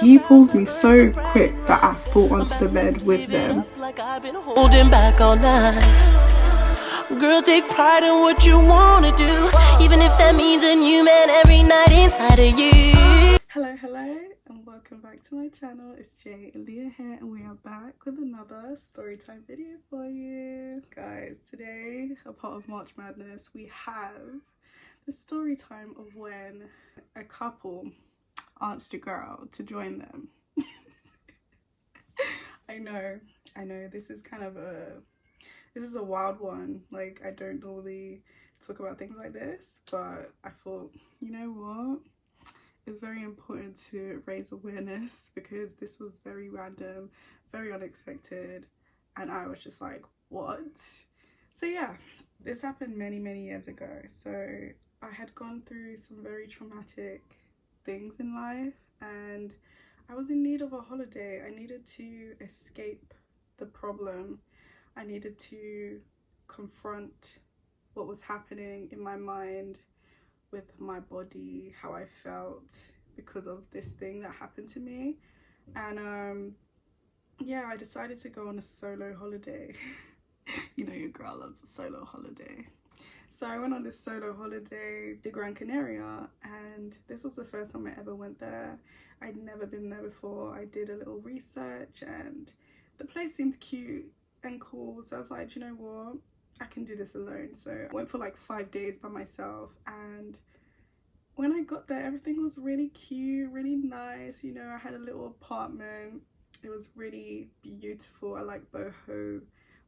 He pulls me so quick that I fall onto the bed with them. Like I've been holding back all night. Girl, take pride in what you wanna do, even if that means a new man every night inside of you. Hello, and welcome back to my channel. It's jelissaaaliyahxo here, and we are back with another story time video for you. Guys, today, a part of March Madness, we have the story time of when a couple asked a girl to join them. I know, this is kind of a wild one. Like, I don't normally talk about things like this, but I thought, you know what? It's very important to raise awareness because this was very random, very unexpected, and I was just like, what? So yeah, this happened many years ago. So I had gone through some very traumatic things in life, and I was in need of a holiday. I needed to escape the problem. I needed to confront what was happening in my mind, with my body, how I felt because of this thing that happened to me. And yeah, I decided to go on a solo holiday. You know, your girl loves a solo holiday. So I went on this solo holiday to Gran Canaria, and this was the first time I ever went there. I'd never been there before. I did a little research and the place seemed cute and cool, so I was like, you know what, I can do this alone. So I went for like 5 days by myself, and when I got there, everything was really cute, really nice. You know, I had a little apartment. It was really beautiful. I like boho,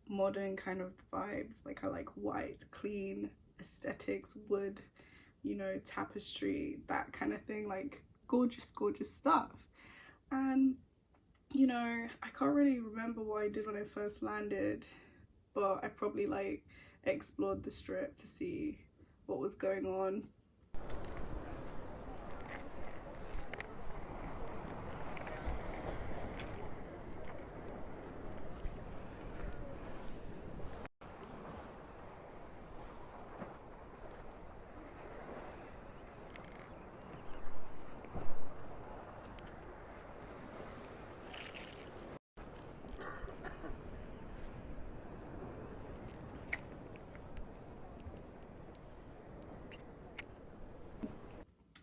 modern kind of vibes. Like, I like white, clean aesthetics, wood, you know, tapestry, that kind of thing. Like, gorgeous stuff. And you know, I can't really remember what I did when I first landed, but I probably like explored the strip to see what was going on.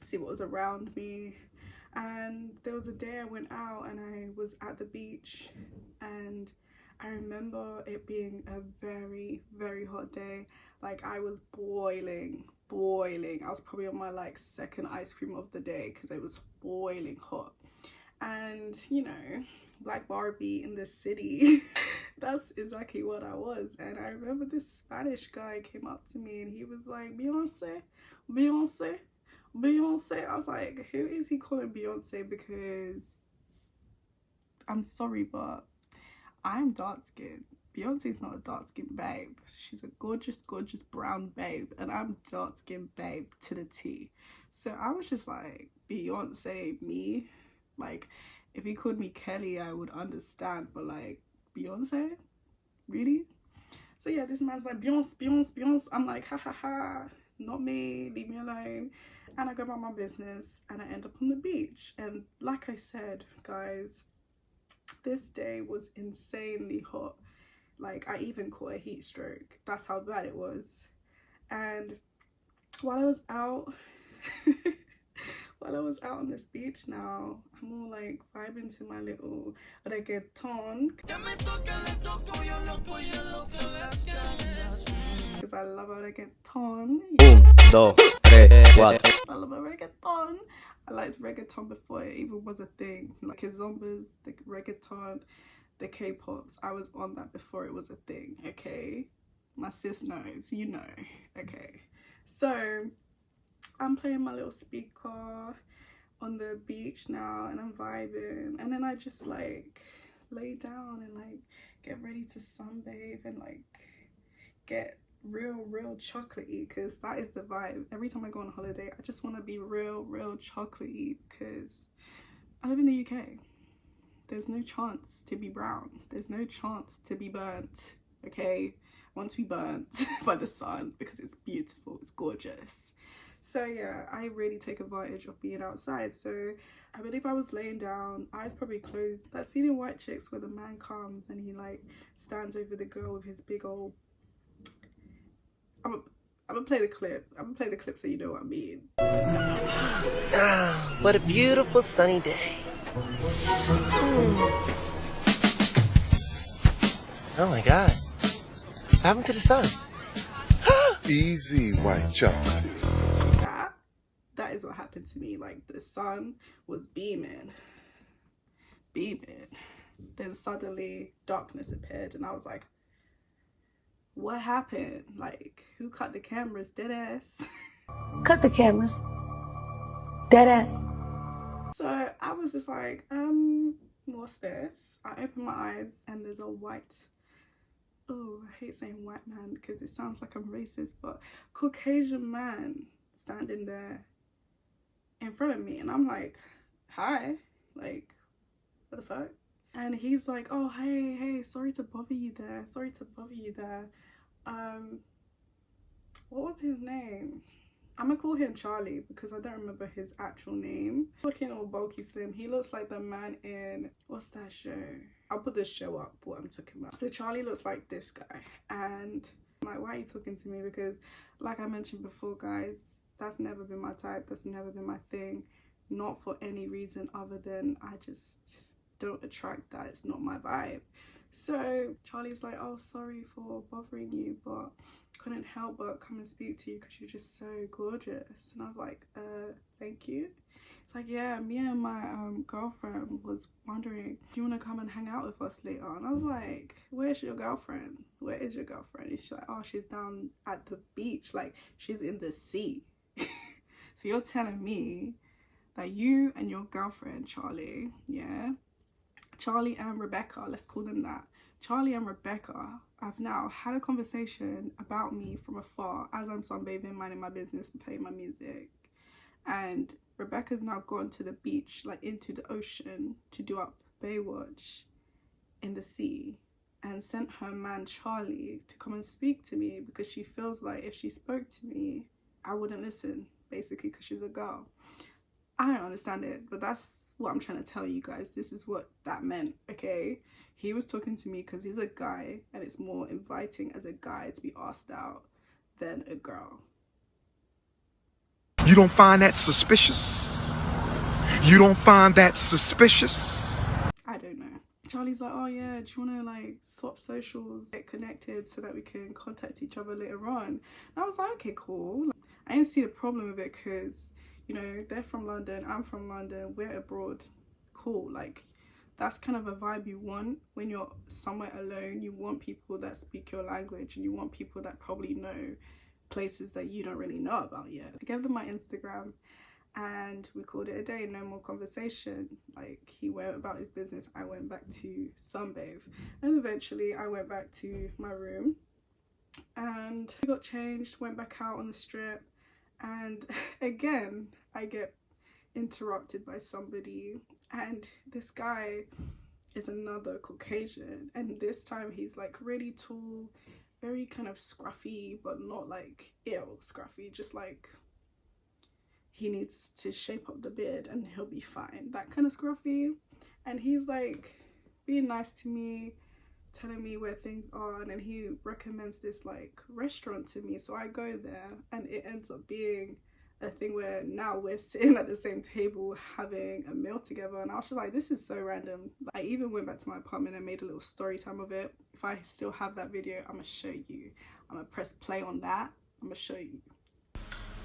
See what was around me. And there was a day I went out and I was at the beach, and I remember it being a very hot day. Like, I was boiling. I was probably on my like second ice cream of the day because it was boiling hot. And you know, Black Barbie in the city. That's exactly what I was. And I remember this Spanish guy came up to me and he was like, Beyonce. I was like, who is he calling Beyonce? Because I'm sorry, but I'm dark skinned. Beyonce's not a dark skinned babe. She's a gorgeous brown babe, and I'm dark skinned babe to the T. So I was just like, Beyonce, me? Like, if he called me Kelly, I would understand, but like, Beyonce? Really? So yeah, this man's like, Beyonce. I'm like, ha, not me, leave me alone. And I go about my business and I end up on the beach. And like I said, guys, this day was insanely hot. Like, I even caught a heat stroke. That's how bad it was. And while I was out on this beach now, I'm all like vibing to my little reggaeton, because I love a reggaeton. I love a reggaeton. I liked reggaeton before it even was a thing. Like, Zombies, the reggaeton, the K-pops, I was on that before it was a thing, okay? My sis knows, you know, okay? So I'm playing my little speaker on the beach now, and I'm vibing, and then I just like lay down and like get ready to sunbathe and like get real chocolatey, because that is the vibe. Every time I go on holiday, I just want to be real chocolatey, because I live in the UK. There's no chance to be brown. There's no chance to be burnt, okay? I want to be burnt by the sun because it's beautiful, it's gorgeous. So yeah, I really take advantage of being outside. So I believe I was laying down, eyes probably closed. That scene in White Chicks where the man comes and he like stands over the girl with his big old... I'm gonna play the clip. I'm gonna play the clip so you know what I mean. Ah, what a beautiful sunny day. Oh my God. What happened to the sun? Easy, white chocolate. That is what happened to me. Like, the sun was beaming. Then suddenly darkness appeared and I was like, what happened? Like, who cut the cameras? Dead ass. Cut the cameras. Dead ass. So I was just like, what's this? I opened my eyes and there's a white, oh, I hate saying white man because it sounds like I'm racist, but Caucasian man standing there in front of me. And I'm like, hi, like, what the fuck? And he's like, oh, hey, sorry to bother you there. What was his name? I'm gonna call him Charlie because I don't remember his actual name. Looking all bulky slim. He looks like the man in, what's that show? I'll put this show up, what I'm talking about. So Charlie looks like this guy. And I'm like, why are you talking to me? Because like I mentioned before, guys, that's never been my type. That's never been my thing. Not for any reason other than I just don't attract that. It's not my vibe. So Charlie's like, oh, sorry for bothering you, but couldn't help but come and speak to you because you're just so gorgeous. And I was like, thank you. It's like, yeah, me and my girlfriend was wondering, do you want to come and hang out with us later? And I was like, where's your girlfriend? Where is your girlfriend? And she's like, oh, she's down at the beach, like she's in the sea. So you're telling me that you and your girlfriend, Charlie, yeah, Charlie and Rebecca, let's call them that. Charlie and Rebecca have now had a conversation about me from afar as I'm sunbathing, minding my business and playing my music. And Rebecca's now gone to the beach, like into the ocean, to do up Baywatch in the sea, and sent her man Charlie to come and speak to me because she feels like if she spoke to me, I wouldn't listen, basically, because she's a girl. I don't understand it, but that's what I'm trying to tell you guys. This is what that meant, okay? He was talking to me because he's a guy and it's more inviting as a guy to be asked out than a girl. You don't find that suspicious? You don't find that suspicious? I don't know. Charlie's like, oh yeah, do you want to like swap socials, get connected so that we can contact each other later on? And I was like, okay, cool. Like, I didn't see the problem with it because, you know, they're from London, I'm from London, we're abroad. Cool. Like, that's kind of a vibe you want when you're somewhere alone. You want people that speak your language and you want people that probably know places that you don't really know about yet. I gave them my Instagram and we called it a day, no more conversation. Like, he went about his business, I went back to sunbathe, and eventually I went back to my room and we got changed, went back out on the strip, and again I get interrupted by somebody, and this guy is another Caucasian, and this time he's like really tall, very kind of scruffy, but not like ill scruffy, just like he needs to shape up the beard and he'll be fine, that kind of scruffy. And he's like being nice to me, telling me where things are, and then he recommends this like restaurant to me. So I go there and it ends up being a thing where now we're sitting at the same table having a meal together, and I was just like, this is so random. I even went back to my apartment and made a little story time of it. If I still have that video, I'm gonna show you. I'm gonna press play on that, I'm gonna show you.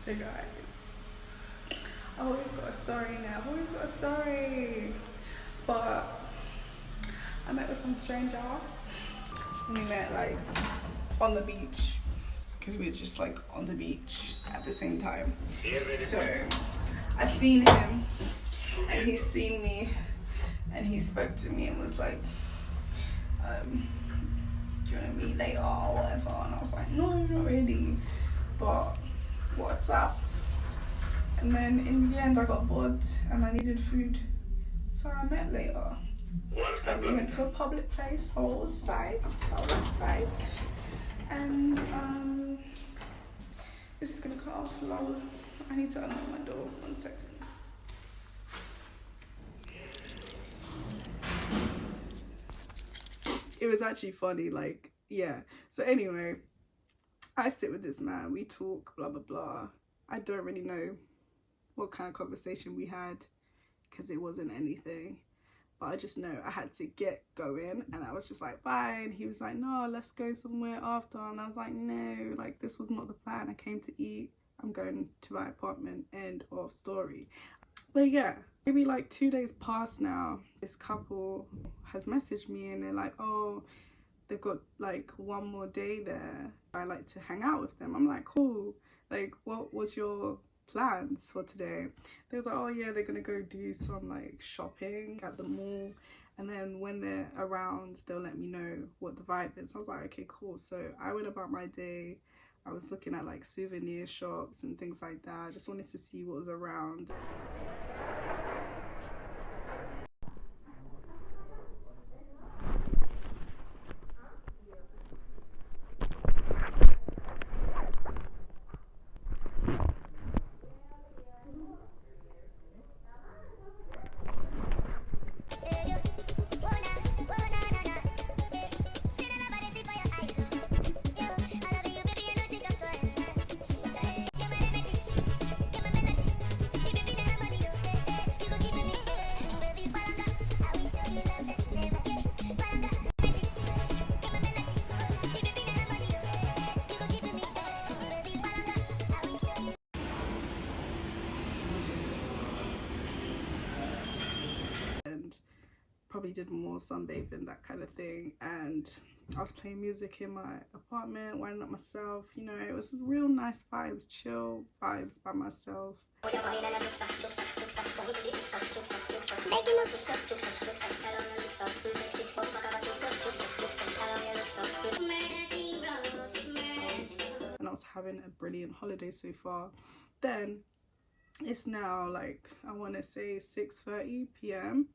So guys, I've always got a story now, I've always got a story. But I met with some stranger. We met like on the beach, because we were just like on the beach at the same time. So I seen him and he's seen me and he spoke to me and was like, do you want to meet later or whatever? And I was like, no, not really, but what's up? And then in the end I got bored and I needed food, so I met later. And we went to a public place, I was psyched. And this is gonna cut off, lol. I need to unlock my door. 1 second. It was actually funny, like, yeah. So anyway, I sit with this man, we talk, blah, blah, blah. I don't really know what kind of conversation we had because it wasn't anything. But I just know I had to get going, and I was just like, bye. And he was like, no, let's go somewhere after. And I was like, no, like, this was not the plan. I came to eat. I'm going to my apartment. End of story. But yeah, maybe like 2 days past now, this couple has messaged me and they're like, oh, they've got like 1 more day there. I like to hang out with them. I'm like, cool. Like, what was your plans for today? They was like, oh yeah, they're gonna go do some like shopping at the mall, and then when they're around they'll let me know what the vibe is. I was like, okay, cool. So I went about my day. I was looking at like souvenir shops and things like that. I just wanted to see what was around. Probably did more sunbathing, that kind of thing, and I was playing music in my apartment, winding up myself. You know, it was real nice vibes, chill vibes by myself. And I was having a brilliant holiday so far. Then it's now like, I want to say 6:30 p.m.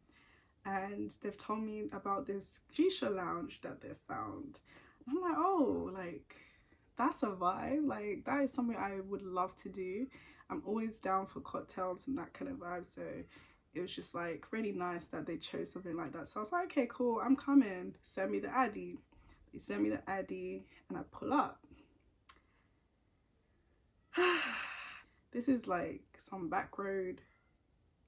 and they've told me about this shisha lounge that they've found. And I'm like, oh, like, that's a vibe. Like, that is something I would love to do. I'm always down for cocktails and that kind of vibe. So it was just like really nice that they chose something like that. So I was like, okay, cool, I'm coming. Send me the Addy. They sent me the Addy and I pull up. This is like some back road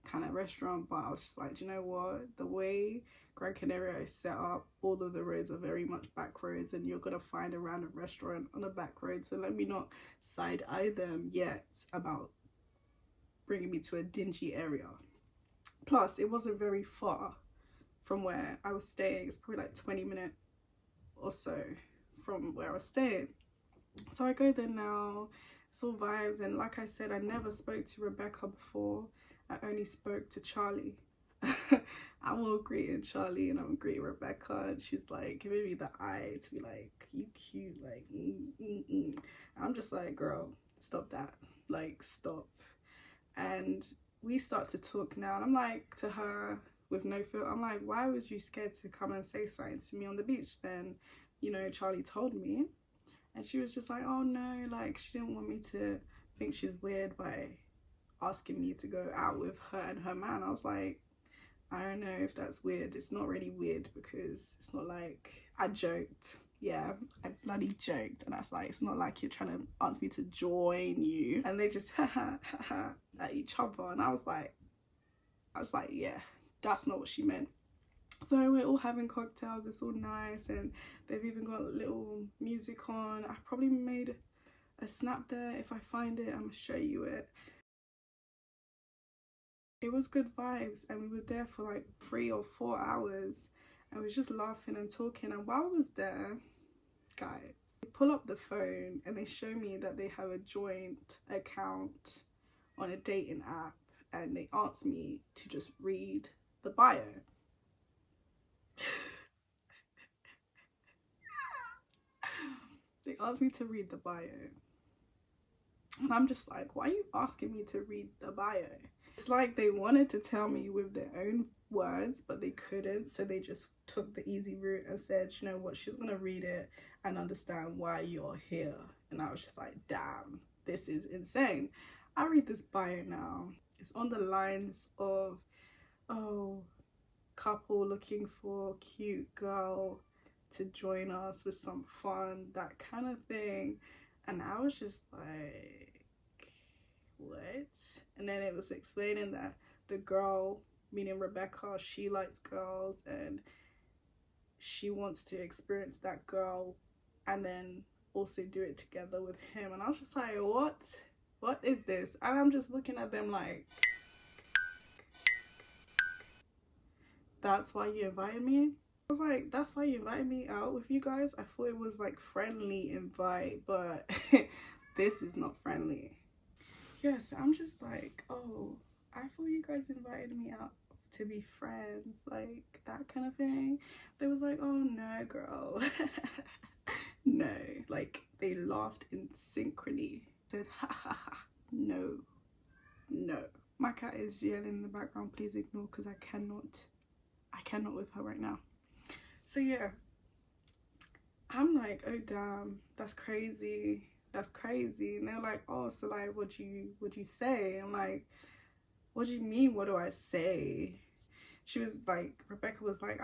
kind of restaurant, but I was just like, do you know what, the way Gran Canaria is set up, all of the roads are very much back roads, and you're gonna find a random restaurant on a back road, so let me not side eye them yet about bringing me to a dingy area. Plus it wasn't very far from where I was staying. It's probably like 20 minutes or so from where I was staying. So I go there now, it's all vibes, and like I said, I never spoke to Rebecca before. I only spoke to Charlie. I'm all greeting Charlie and I'm greeting Rebecca, and she's like giving me the eye to be like, you cute, like I'm just like, girl, stop that, like, stop. And we start to talk now, and I'm like to her with no filter, I'm like, why was you scared to come and say something to me on the beach? Then, you know, Charlie told me, and she was just like, oh no, like, she didn't want me to think she's weird by asking me to go out with her and her man. I was like, I don't know if that's weird. It's not really weird because it's not like I joked. Yeah, I bloody joked, and I was like, it's not like you're trying to ask me to join you. And they just at each other, and I was like, yeah, that's not what she meant. So we're all having cocktails, it's all nice, and they've even got little music on. I probably made a snap there. If I find it, I'm gonna show you it. It was good vibes, and we were there for like 3 or 4 hours, and we was just laughing and talking. And while I was there, guys, they pull up the phone and they show me that they have a joint account on a dating app, and they asked me to just read the bio. They asked me to read the bio, and I'm just like, why are you asking me to read the bio? It's like they wanted to tell me with their own words, but they couldn't, so they just took the easy route and said, you know what, she's gonna read it and understand why you're here. And I was just like, damn, this is insane. I read this bio now. It's on the lines of, oh, couple looking for cute girl to join us with some fun, that kind of thing. And I was just like, what? And then it was explaining that the girl, meaning Rebecca, she likes girls and she wants to experience that girl and then also do it together with him. And I was just like, what is this? And I'm just looking at them like, that's why you invited me? I was like, that's why you invited me out with you guys? I thought it was like friendly invite, but this is not friendly. Yes, I'm just like, oh, I thought you guys invited me out to be friends, like that kind of thing. They was like, oh no, girl. No, like they laughed in synchrony. Said, ha ha ha, no. My cat is yelling in the background, please ignore, because I cannot with her right now. So yeah, I'm like, oh damn, that's crazy. And they're like, oh, so like, what'd you say? I'm like, what do you mean, what do I say? She was like, Rebecca was like,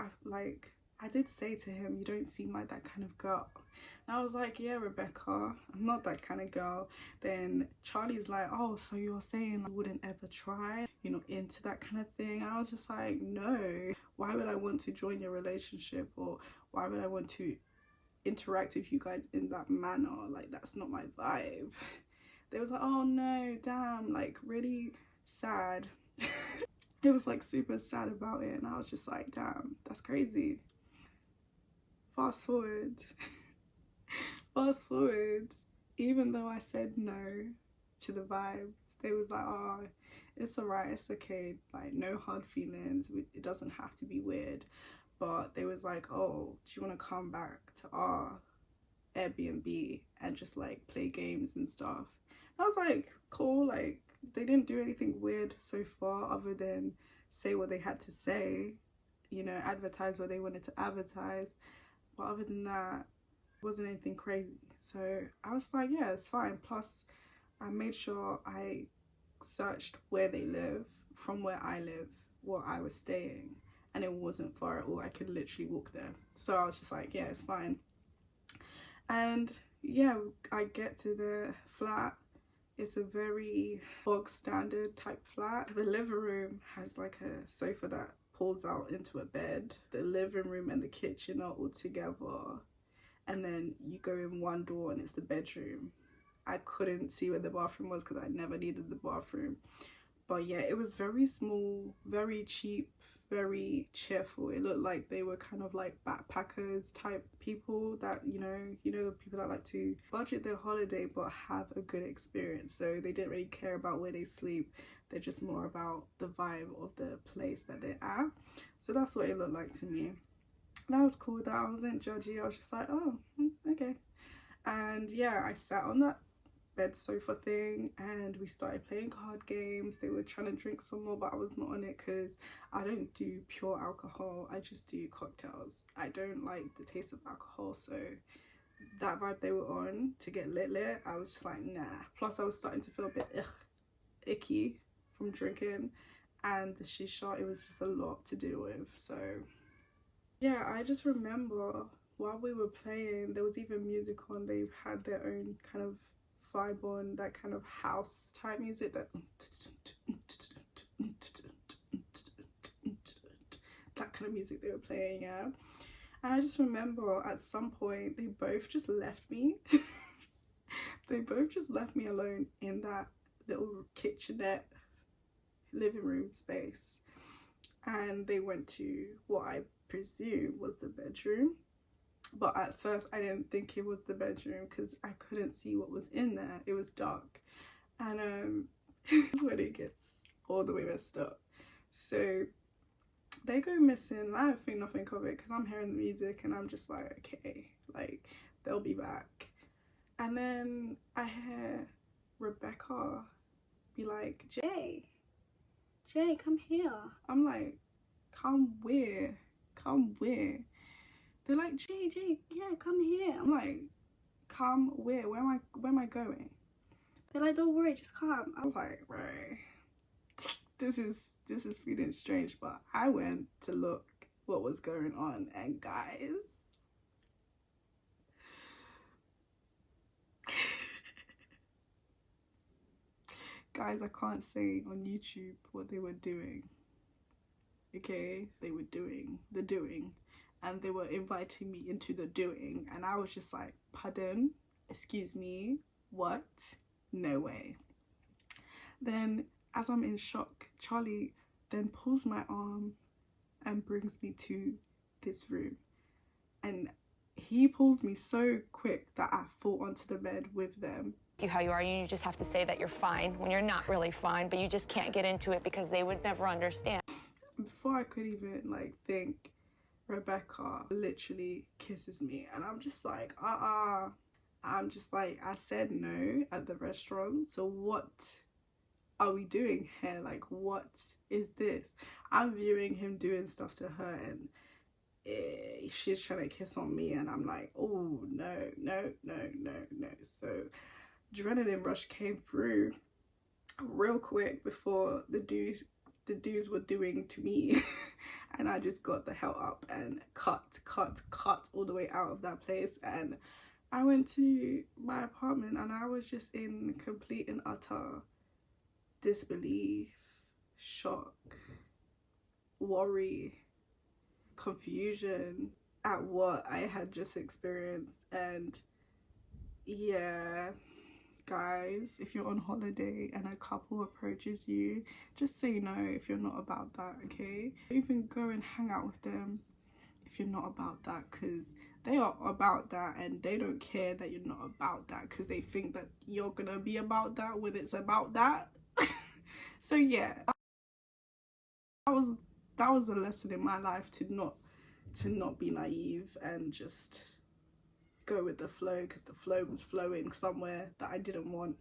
I did say to him, you don't seem like that kind of girl. And I was like, yeah, Rebecca, I'm not that kind of girl. Then Charlie's like, oh, so you're saying I wouldn't ever try? You're not into that kind of thing? And I was just like, no. Why would I want to join your relationship, or why would I want to interact with you guys in that manner? Like, that's not my vibe. They was like, oh no, damn, like really sad. It was like super sad about it, and I was just like, damn, that's crazy. Fast forward, even though I said no to the vibes, they was like, oh, it's alright, it's okay, like no hard feelings, it doesn't have to be weird. But they was like, oh, do you want to come back to our Airbnb and just like play games and stuff? And I was like, cool. Like, they didn't do anything weird so far other than say what they had to say, you know, advertise what they wanted to advertise. But other than that, it wasn't anything crazy. So I was like, yeah, it's fine. Plus I made sure I searched where they live from where I live, where I was staying, and it wasn't far at all. I could literally walk there. So I was just like, yeah, it's fine. And yeah, I get to the flat. It's a very bog standard type flat. The living room has like a sofa that pulls out into a bed. The living room and the kitchen are all together. And then you go in one door and it's the bedroom. I couldn't see where the bathroom was because I never needed the bathroom. But yeah, it was very small, very cheap, very cheerful. It looked like they were kind of like backpackers type people that, you know, people that like to budget their holiday but have a good experience. So they didn't really care about where they sleep. They're just more about the vibe of the place that they're at. So that's what it looked like to me. That was cool. That I wasn't judgy. I was just like, oh, okay. And yeah, I sat on that bed sofa thing and we started playing card games. They were trying to drink some more, but I was not on it because I don't do pure alcohol. I just do cocktails. I don't like the taste of alcohol. So that vibe they were on to get lit, I was just like, nah. Plus I was starting to feel a bit icky from drinking, and the shisha, it was just a lot to deal with. So yeah, I just remember while we were playing, there was even music on. They had their own kind of vibe on, that kind of house type music, that kind of music they were playing, yeah. And I just remember at some point they both just left me. They both just left me alone in that little kitchenette living room space, and they went to what I presume was the bedroom. But at first I didn't think it was the bedroom because I couldn't see what was in there. It was dark. And this is when it gets all the way messed up. So they go missing. I don't think nothing of it because I'm hearing the music and I'm just like, okay, like they'll be back. And then I hear Rebecca be like, Jay, come here. I'm like, come where? They're like, Jay, yeah, come here. I'm like, come where? Where am I going? They're like, don't worry, just come. I was like, right, this is feeling strange. But I went to look what was going on, and guys, guys, I can't say on YouTube what they were doing. Okay, they were doing the doing, and they were inviting me into the doing, and I was just like, pardon, excuse me, what? No way. Then as I'm in shock, Charlie then pulls my arm and brings me to this room, and he pulls me so quick that I fall onto the bed with them. You how you are, you just have to say that you're fine when you're not really fine, but you just can't get into it because they would never understand. Before I could even like think, Rebecca literally kisses me, and I'm just like, I'm just like, I said no at the restaurant, so what are we doing here? Like, what is this? I'm viewing him doing stuff to her, and she's trying to kiss on me, and I'm like, oh no. So adrenaline rush came through real quick before the dudes were doing to me. And I just got the hell up and cut all the way out of that place, and I went to my apartment, and I was just in complete and utter disbelief, shock, worry, confusion at what I had just experienced. And yeah, guys, if you're on holiday and a couple approaches you, just say no if you're not about that, okay? Don't even go and hang out with them if you're not about that, because they are about that, and they don't care that you're not about that, because they think that you're gonna be about that when it's about that. So yeah, that was a lesson in my life, to not be naive and just go with the flow, because the flow was flowing somewhere that I didn't want.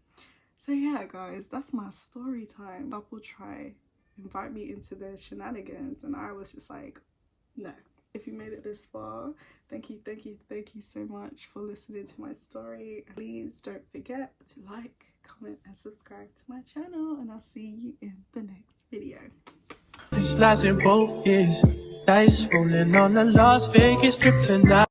So yeah, guys, that's my story time. Couple try invite me into their shenanigans, and I was just like, no. If you made it this far, thank you so much for listening to my story. Please don't forget to like, comment and subscribe to my channel, and I'll see you in the next video. Slides in both ears, dice rolling on the Las Vegas strip tonight.